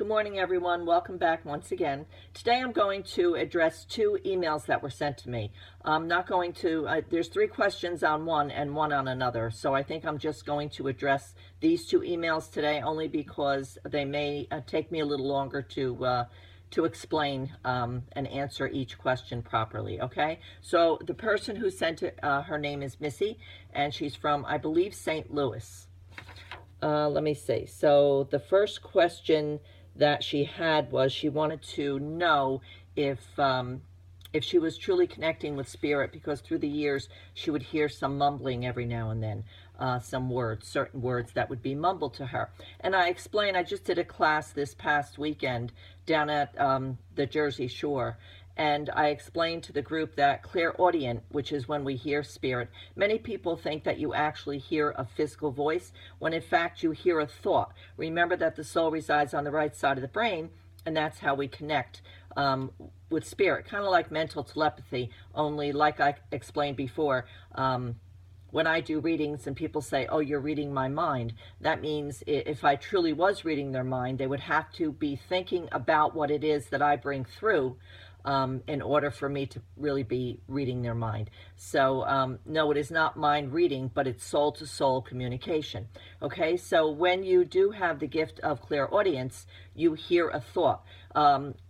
Good morning, everyone. Welcome back once again. Today I'm going to address two emails that were sent to me. I'm not going to, there's three questions on one and one on another. So I think I'm just going to address these two emails today only because they may take me a little longer to explain and answer each question properly, okay? So the person who sent it, her name is Missy, and she's from, I believe, St. Louis. Let me see. So the first question that she had was she wanted to know if she was truly connecting with spirit, because through the years she would hear some mumbling every now and then, some words, certain words that would be mumbled to her. And I explained, I just did a class this past weekend down at the Jersey Shore, and I explained to the group that clairaudient, which is when we hear spirit, many people think that you actually hear a physical voice, when in fact you hear a thought. Remember that the soul resides on the right side of the brain, and that's how we connect with spirit, kind of like mental telepathy, only like I explained before, when I do readings and people say, oh, you're reading my mind, that means if I truly was reading their mind, they would have to be thinking about what it is that I bring through in order for me to really be reading their mind. So no, it is not mind reading, but it's soul to soul communication. Okay, so when you do have the gift of clairaudience, you hear a thought.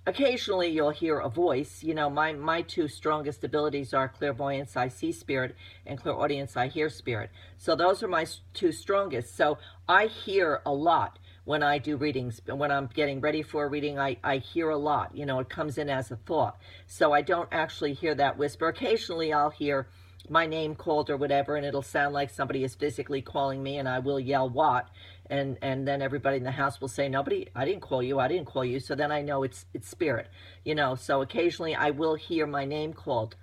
Occasionally you'll hear a voice. You know, my two strongest abilities are clairvoyance, I see spirit, and clairaudience, I hear spirit. So those are my two strongest. So I hear a lot when I do readings. When I'm getting ready for a reading, I hear a lot. You know, it comes in as a thought. So I don't actually hear that whisper. Occasionally I'll hear my name called or whatever, and it'll sound like somebody is physically calling me, and I will yell, what? And then everybody in the house will say, nobody, I didn't call you, I didn't call you. So then I know it's spirit, you know. So occasionally I will hear my name called.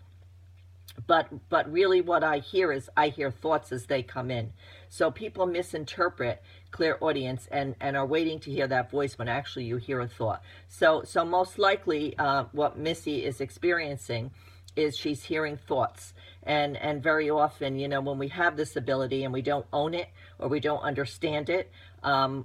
But really what I hear is I hear thoughts as they come in. So people misinterpret clairaudience and are waiting to hear that voice when actually you hear a thought. So most likely what Missy is experiencing is she's hearing thoughts. And very often, you know, when we have this ability and we don't own it or we don't understand it,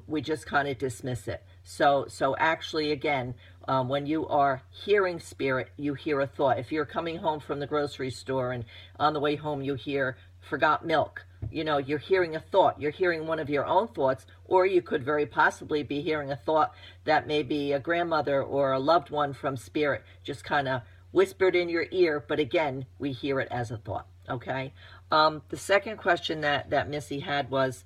we just kind of dismiss it. So actually, again, when you are hearing spirit, you hear a thought. If you're coming home from the grocery store and on the way home you hear, forgot milk, you know, you're hearing a thought. You're hearing one of your own thoughts, or you could very possibly be hearing a thought that may be a grandmother or a loved one from spirit, just kind of whispered in your ear, but again, we hear it as a thought, okay? The second question that Missy had was,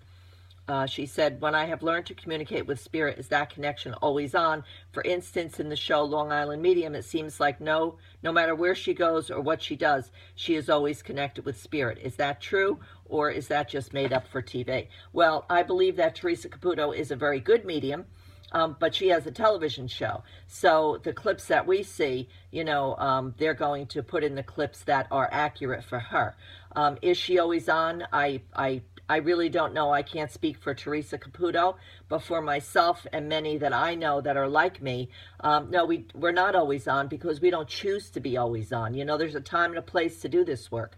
she said, when I have learned to communicate with spirit, is that connection always on? For instance, in the show Long Island Medium, it seems like no matter where she goes or what she does, she is always connected with spirit. Is that true, or is that just made up for TV? Well, I believe that Teresa Caputo is a very good medium, but she has a television show. So the clips that we see, you know, they're going to put in the clips that are accurate for her. Is she always on? I really don't know. I can't speak for Teresa Caputo, but for myself and many that I know that are like me, no, we're not always on because we don't choose to be always on. You know, there's a time and a place to do this work.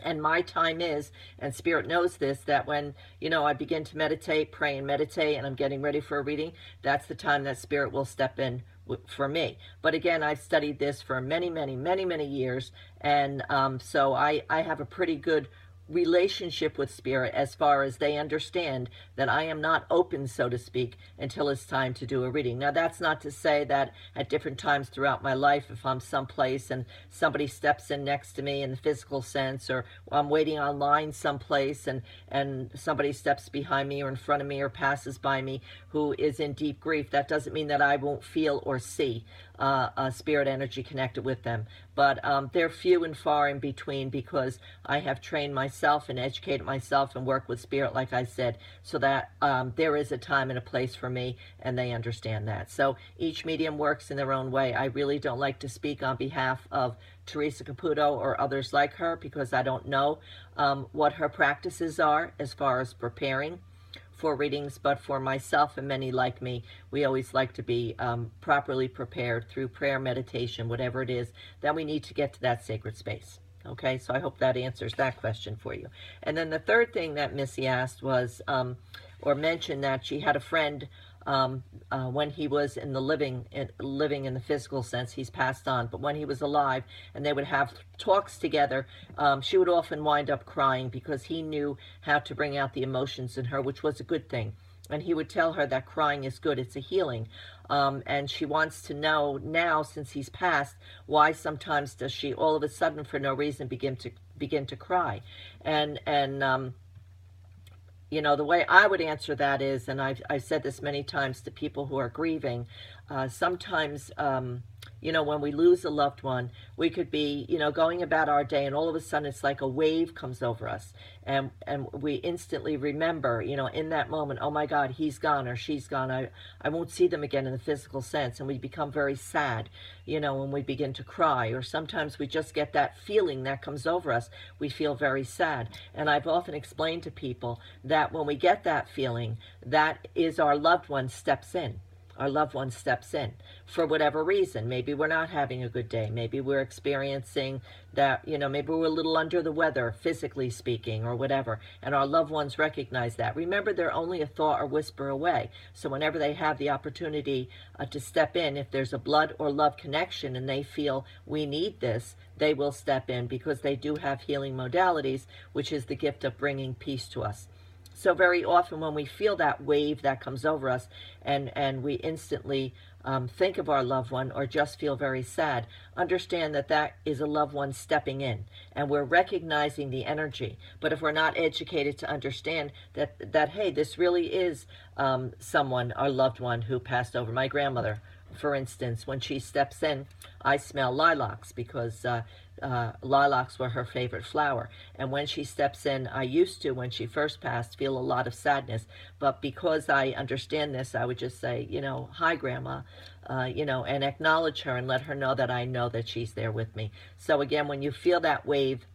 And my time is, and spirit knows this, that when, you know, I begin to meditate, pray and meditate, and I'm getting ready for a reading, that's the time that spirit will step in for me. But again, I've studied this for many years, and so I have a pretty good relationship with spirit as far as they understand that I am not open, so to speak, until it's time to do a reading. Now, that's not to say that at different times throughout my life, if I'm someplace and somebody steps in next to me in the physical sense, or I'm waiting online someplace and somebody steps behind me or in front of me or passes by me who is in deep grief, that doesn't mean that I won't feel or see a spirit energy connected with them. But they're few and far in between because I have trained myself and educated myself and worked with spirit, like I said, so that there is a time and a place for me, and they understand that. So each medium works in their own way. I really don't like to speak on behalf of Teresa Caputo or others like her because I don't know what her practices are as far as preparing for readings, but for myself and many like me, we always like to be properly prepared through prayer, meditation, whatever it is that we need to get to that sacred space. Okay, so I hope that answers that question for you. And then the third thing that Missy asked was, or mentioned, that she had a friend when he was in the living in the physical sense. He's passed on, but when he was alive, and they would have talks together, she would often wind up crying because he knew how to bring out the emotions in her, which was a good thing. And he would tell her that crying is good, it's a healing. And she wants to know now, since he's passed, why sometimes does she all of a sudden, for no reason, begin to cry. And you know, the way I would answer that is, and I've said this many times to people who are grieving, sometimes, you know, when we lose a loved one, we could be, you know, going about our day, and all of a sudden it's like a wave comes over us, and we instantly remember, you know, in that moment, oh my God, he's gone or she's gone. I won't see them again in the physical sense, and we become very sad, you know, when we begin to cry, or sometimes we just get that feeling that comes over us. We feel very sad, and I've often explained to people that when we get that feeling, that is our loved one steps in. Our loved one steps in for whatever reason. Maybe we're not having a good day. Maybe we're experiencing that, you know, maybe we're a little under the weather, physically speaking, or whatever. And our loved ones recognize that. Remember, they're only a thought or whisper away. So whenever they have the opportunity to step in, if there's a blood or love connection and they feel we need this, they will step in, because they do have healing modalities, which is the gift of bringing peace to us. So very often when we feel that wave that comes over us, and we instantly think of our loved one, or just feel very sad, understand that that is a loved one stepping in, and we're recognizing the energy. But if we're not educated to understand that hey, this really is someone, our loved one, who passed over. My grandmother, for instance, when she steps in, I smell lilacs, because lilacs were her favorite flower. And when she steps in, I used to, when she first passed, feel a lot of sadness. But because I understand this, I would just say, you know, hi, Grandma, you know, and acknowledge her and let her know that I know that she's there with me. So again, when you feel that wave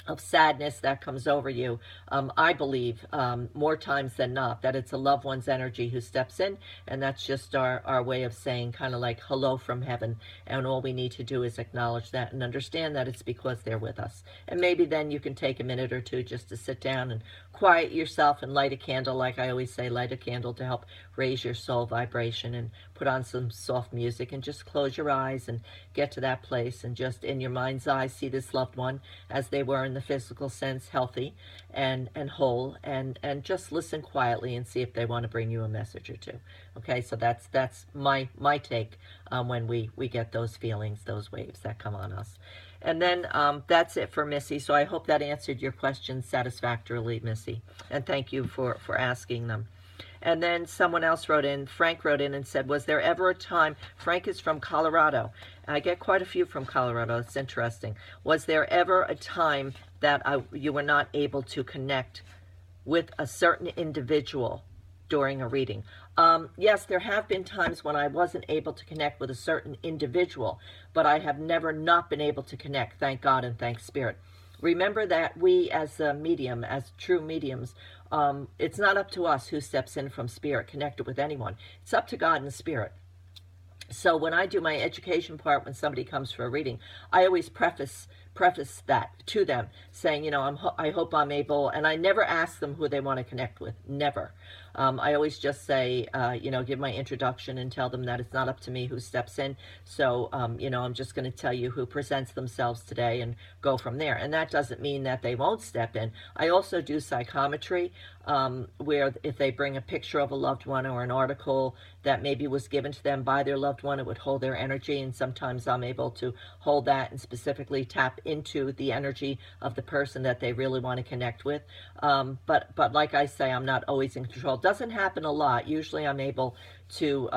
of sadness that comes over you, I believe more times than not that it's a loved one's energy who steps in, and that's just our way of saying kind of like hello from heaven, and all we need to do is acknowledge that and understand that it's because they're with us. And maybe then you can take a minute or two just to sit down and quiet yourself and light a candle. Like I always say, light a candle to help raise your soul vibration, and put on some soft music, and just close your eyes and get to that place, and just in your mind's eye see this loved one as they were in the physical sense, healthy and whole, and just listen quietly and see if they want to bring you a message or two. Okay, so that's my take when we get those feelings, those waves that come on us. And then that's it for Missy. So I hope that answered your questions satisfactorily, Missy. And thank you for asking them. And then someone else wrote in, Frank wrote in and said, was there ever a time, Frank is from Colorado. I get quite a few from Colorado. It's interesting. Was there ever a time that you were not able to connect with a certain individual during a reading? Yes, there have been times when I wasn't able to connect with a certain individual, but I have never not been able to connect, thank God and thank Spirit. Remember that we as a medium, as true mediums, it's not up to us who steps in from Spirit connected with anyone. It's up to God and Spirit. So when I do my education part, when somebody comes for a reading, I always preface that to them, saying, you know, I hope I'm able, and I never ask them who they want to connect with, never. I always just say, you know, give my introduction and tell them that it's not up to me who steps in. So, you know, I'm just going to tell you who presents themselves today and go from there. And that doesn't mean that they won't step in. I also do psychometry, where if they bring a picture of a loved one or an article that maybe was given to them by their loved one, it would hold their energy. And sometimes I'm able to hold that and specifically tap into the energy of the person that they really want to connect with. But like I say, I'm not always in control. Doesn't happen a lot. Usually I'm able to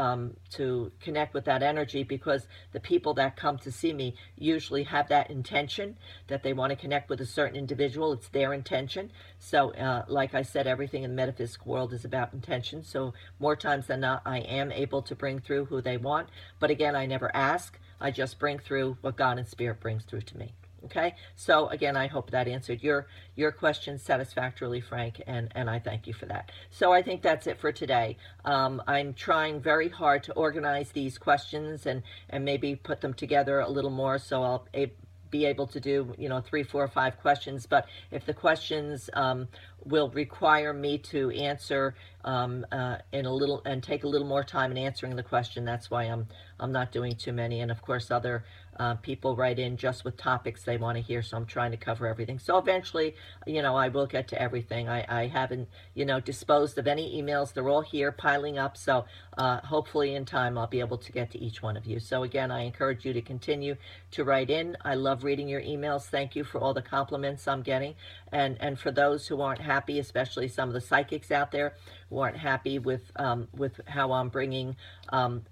connect with that energy, because the people that come to see me usually have that intention that they want to connect with a certain individual. It's their intention. So like I said, everything in the metaphysical world is about intention. So more times than not, I am able to bring through who they want. But again, I never ask. I just bring through what God and Spirit brings through to me. Okay, so again, I hope that answered your question satisfactorily, Frank, and I thank you for that. So I think that's it for today. I'm trying very hard to organize these questions and maybe put them together a little more, so I'll be able to do, you know, 3, 4, 5 questions. But if the questions will require me to answer in a little and take a little more time in answering the question. That's why I'm not doing too many. And of course, other people write in just with topics they want to hear, so I'm trying to cover everything. So eventually, I will get to everything. I haven't, disposed of any emails. They're all here piling up, so hopefully in time I'll be able to get to each one of you. So again, I encourage you to continue to write in. I love reading your emails. Thank you for all the compliments I'm getting. And for those who aren't happy, especially some of the psychics out there who aren't happy with how I'm bringing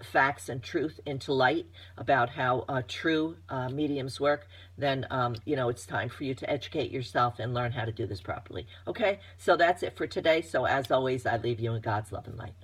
facts and truth into light about how true mediums work, then it's time for you to educate yourself and learn how to do this properly. Okay, so that's it for today. So as always, I leave you in God's love and light.